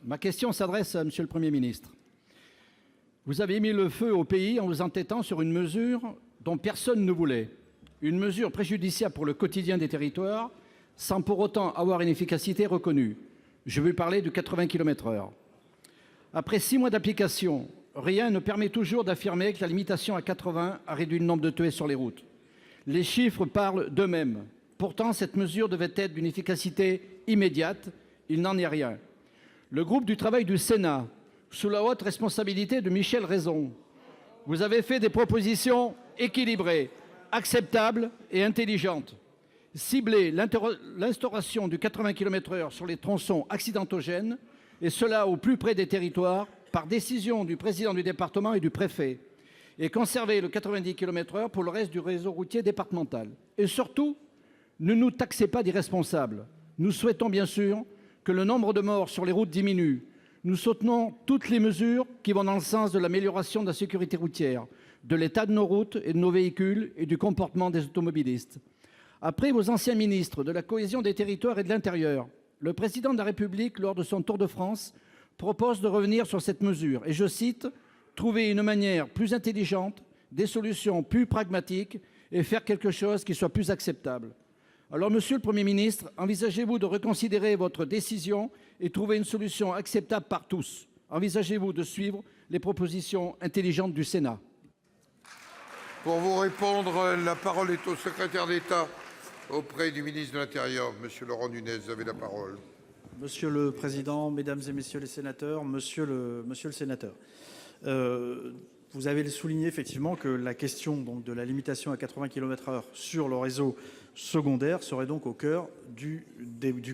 Ma question s'adresse à Monsieur le Premier ministre. Vous avez mis le feu au pays en vous entêtant sur une mesure dont personne ne voulait, une mesure préjudiciable pour le quotidien des territoires, sans pour autant avoir une efficacité reconnue. Je veux parler du 80 km/h. Après 6 mois d'application, rien ne permet toujours d'affirmer que la limitation à 80 a réduit le nombre de tués sur les routes. Les chiffres parlent d'eux-mêmes. Pourtant, cette mesure devait être d'une efficacité immédiate. Il n'en est rien. Le groupe du travail du Sénat, sous la haute responsabilité de Michel Raison, vous avez fait des propositions équilibrées, acceptables et intelligentes. Cibler l'instauration du 80 km/h sur les tronçons accidentogènes, et cela au plus près des territoires, par décision du président du département et du préfet, et conserver le 90 km/h pour le reste du réseau routier départemental. Et surtout, ne nous taxez pas d'irresponsables. Nous souhaitons bien sûr que le nombre de morts sur les routes diminue. Nous soutenons toutes les mesures qui vont dans le sens de l'amélioration de la sécurité routière, de l'état de nos routes et de nos véhicules et du comportement des automobilistes. Après vos anciens ministres de la cohésion des territoires et de l'intérieur, le président de la République, lors de son Tour de France, propose de revenir sur cette mesure et, je cite, « trouver une manière plus intelligente, des solutions plus pragmatiques et faire quelque chose qui soit plus acceptable ». Alors, Monsieur le Premier ministre, envisagez-vous de reconsidérer votre décision et trouver une solution acceptable par tous? Envisagez-vous de suivre les propositions intelligentes du Sénat? Pour vous répondre, la parole est au secrétaire d'État auprès du ministre de l'Intérieur, Monsieur Laurent Nunez. Vous avez la parole. Monsieur le Président, Mesdames et Messieurs les sénateurs, Monsieur le Sénateur, vous avez souligné effectivement que la question donc, de la limitation à 80 km/h sur le réseau secondaire serait donc au cœur du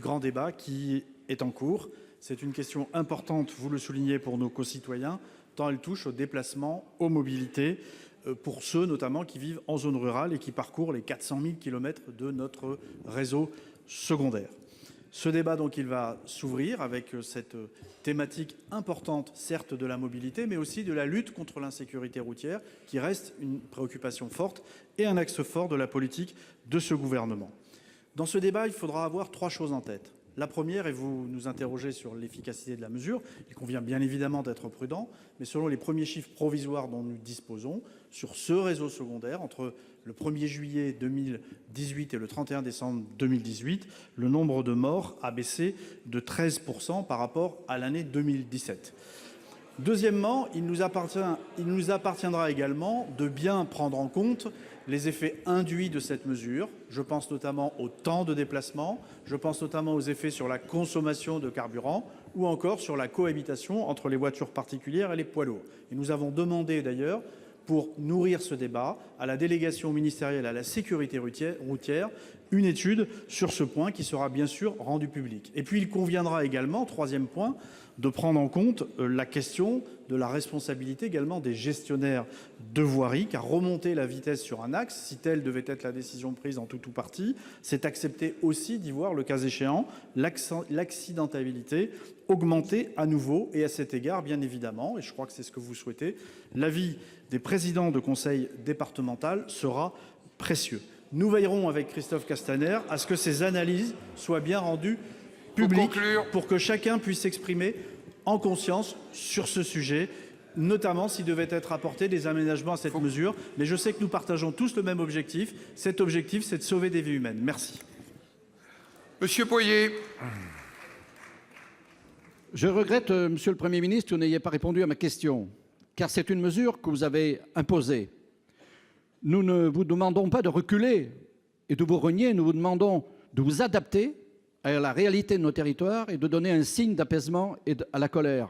grand débat qui est en cours. C'est une question importante, vous le soulignez, pour nos concitoyens, tant elle touche aux déplacements, aux mobilités, pour ceux notamment qui vivent en zone rurale et qui parcourent les 400 000 km de notre réseau secondaire. Ce débat, donc, il va s'ouvrir avec cette thématique importante, certes de la mobilité, mais aussi de la lutte contre l'insécurité routière, qui reste une préoccupation forte et un axe fort de la politique de ce gouvernement. Dans ce débat, il faudra avoir 3 choses en tête. La première, et vous nous interrogez sur l'efficacité de la mesure, il convient bien évidemment d'être prudent, mais selon les premiers chiffres provisoires dont nous disposons, sur ce réseau secondaire, entre le 1er juillet 2018 et le 31 décembre 2018, le nombre de morts a baissé de 13% par rapport à l'année 2017. Deuxièmement, il nous appartiendra également de bien prendre en compte les effets induits de cette mesure. Je pense notamment au temps de déplacement, je pense notamment aux effets sur la consommation de carburant ou encore sur la cohabitation entre les voitures particulières et les poids lourds. Et nous avons demandé d'ailleurs, pour nourrir ce débat, à la délégation ministérielle à la sécurité routière, une étude sur ce point qui sera bien sûr rendue publique. Et puis il conviendra également, 3e point, de prendre en compte la question de la responsabilité également des gestionnaires de voirie, car remonter la vitesse sur un axe, si telle devait être la décision prise en tout ou partie, c'est accepter aussi d'y voir, le cas échéant, l'accidentabilité augmenter à nouveau. Et à cet égard, bien évidemment, et je crois que c'est ce que vous souhaitez, l'avis des présidents de conseil départemental sera précieux. Nous veillerons avec Christophe Castaner à ce que ces analyses soient bien rendues publiques pour que chacun puisse s'exprimer en conscience sur ce sujet, notamment s'il devait être apporté des aménagements à cette mesure. Mais je sais que nous partageons tous le même objectif. Cet objectif, c'est de sauver des vies humaines. Merci. Monsieur Boyer. Je regrette, Monsieur le Premier ministre, que vous n'ayez pas répondu à ma question, car c'est une mesure que vous avez imposée. Nous ne vous demandons pas de reculer et de vous renier, nous vous demandons de vous adapter à la réalité de nos territoires et de donner un signe d'apaisement à la colère.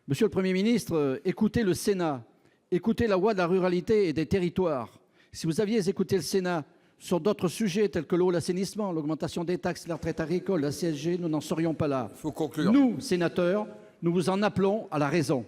Monsieur le Premier ministre, écoutez le Sénat, écoutez la voix de la ruralité et des territoires. Si vous aviez écouté le Sénat sur d'autres sujets tels que l'eau, l'assainissement, l'augmentation des taxes, la retraite agricole, la CSG, nous n'en serions pas là. Il faut conclure. Nous, sénateurs, nous vous en appelons à la raison.